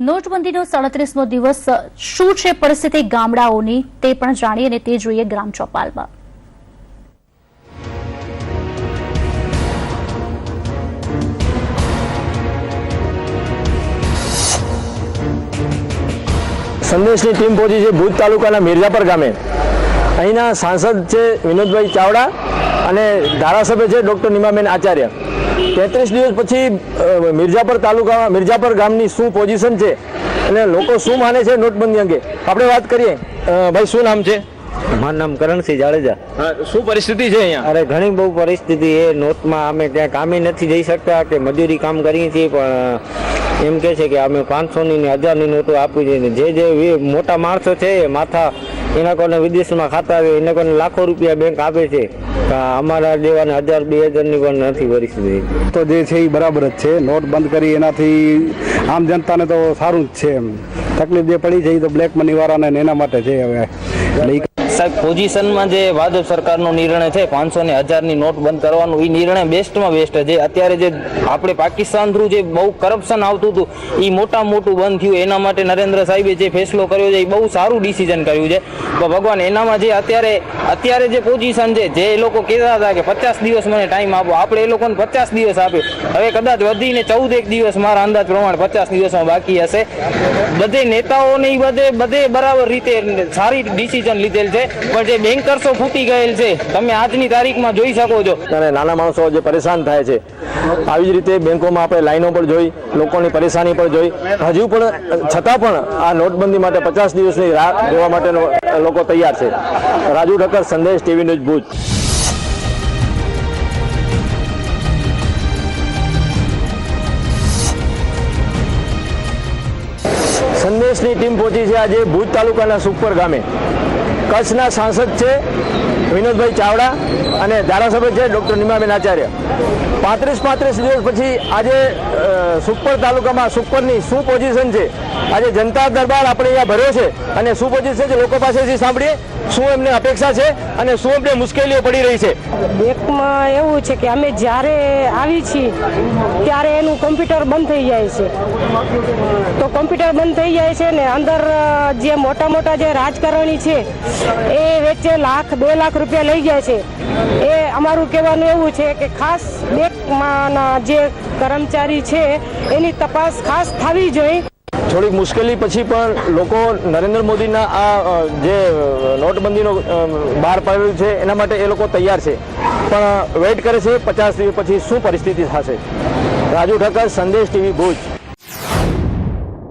નોટબંધીનો 37મો દિવસ શું છે પરિસ્થિતિ ગામડાઓની તે પણ જાણીએ અને તે જોઈએ ગ્રામ ચોપાલમાં। સંદેશની ટીમ પહોંચી છે ભુજ તાલુકાના મિર્જાપર ગામે। અહીંના સાંસદ છે વિનોદભાઈ ચાવડા અને ધારાસભ્ય છે ડૉક્ટર નીમાબેન આચાર્ય। 33 દિવસ પછી મિર્જાપર ગામની શું પોઝિશન છે અને લોકો શું માને છે નોટબંધી અંગે આપણે વાત કરીએ। ભાઈ શું નામ છે? મારું નામ કરણસિંહ જાડેજા। શું પરિસ્થિતિ છે અહીંયા? અરે ઘણી બહુ પરિસ્થિતિ એ નોટમાં અમે ત્યાં કામે નથી જઈ શકતા કે મજૂરી કામ કરીએ છીએ, પણ એમ કે છે કે અમે 500ની ને 1000ની નોટો આપી છે। જે મોટા માણસો છે માથા એના કોને વિદેશમાં ખાતા હોય એના કોને લાખો રૂપિયા બેંક આપે છે, અમારા દેવાને 1000-2000ની પણ નથી પરિસ્થિતિ। તો જે છે એ બરાબર જ છે। નોટ બંધ કરી એનાથી આમ જનતાને તો સારું જ છે। એમ તકલીફ જે પડી છે એ તો બ્લેક મની વાળાને એના માટે છે। હવે એટલે સાહેબ પોઝિશનમાં જે ભાજપ સરકારનો નિર્ણય છે 500 ને 1000ની નોટ બંધ કરવાનો, એ નિર્ણય બેસ્ટમાં બેસ્ટ છે। અત્યારે જે આપણે પાકિસ્તાન થ્રુ જે બહુ કરપ્શન આવતું હતું એ મોટું બંધ થયું, એના માટે નરેન્દ્ર સાહેબે જે ફેસલો કર્યો છે એ બહુ સારું ડિસિઝન કર્યું છે। તો ભગવાન એનામાં જે અત્યારે જે પોઝિશન છે, જે એ લોકો કહેતા હતા કે 50 દિવસ મને ટાઈમ આપો, આપણે એ લોકોને 50 દિવસ આપ્યો, હવે કદાચ વધીને 14 દિવસ મારા અંદાજ પ્રમાણે 50 દિવસમાં બાકી હશે। બધે નેતાઓને બધે બરાબર રીતે સારી ડિસિઝન લીધેલ છે, પણ જે બેન્કર્સો ફૂટી ગયેલ છે તમે આજની તારીખમાં જોઈ શકો છો। અને નાના માણસો જે પરેશાન થાય છે, આવી જ રીતે બેંકોમાં આપણે લાઈનો પર જોઈ, લોકોની પરેશાની પર જોઈ, હજુ પણ છતાં પણ આ નોટબંધી માટે 50 દિવસની રાહ જોવા માટે લોકો તૈયાર છે। રાજુ ઠક્કર, સંદેશ ટીવી ન્યૂઝ ભુજ। સંદેશની ટીમ પહોંચી છે આજે ભુજ તાલુકાના સુખપર ગામે। કચ્છના સાંસદ છે વિનોદભાઈ ચાવડા અને ધારાસભ્ય છે ડૉક્ટર નીમાબેન આચાર્ય। 35 દિવસ પછી આજે સુખપર તાલુકામાં સુખપરની શું પોઝિશન છે, આજે જનતા દરબાર આપણે અહીંયા ભર્યો છે અને શું પોઝિશન છે લોકો પાસેથી સાંભળીએ શું એમને અપેક્ષા છે અને શું એમને મુશ્કેલીઓ પડી રહી છે। બેંકમાં એવું છે કે અમે જ્યારે આવી છીએ ત્યારે એનું કમ્પ્યુટર બંધ થઈ જાય છે, તો કમ્પ્યુટર બંધ થઈ જાય છે ને અંદર જે મોટા જે રાજકારણી છે એ વચ્ચે $1-2 લાખ રૂપિયા લઈ જાય છે। એ અમારું કહેવાનું એવું છે કે ખાસ બેંકમાંના જે કર્મચારી છે એની તપાસ ખાસ થવી જોઈએ। થોડીક મુશ્કેલી પછી પણ લોકો નરેન્દ્ર મોદીના આ જે નોટબંધીનો બહાર પાડેલું છે એના માટે એ લોકો તૈયાર છે, પણ વેઇટ કરે છે 50 દિવસ પછી શું પરિસ્થિતિ થશે। રાજુ ઠક્કર, સંદેશ ટીવી ભુજ।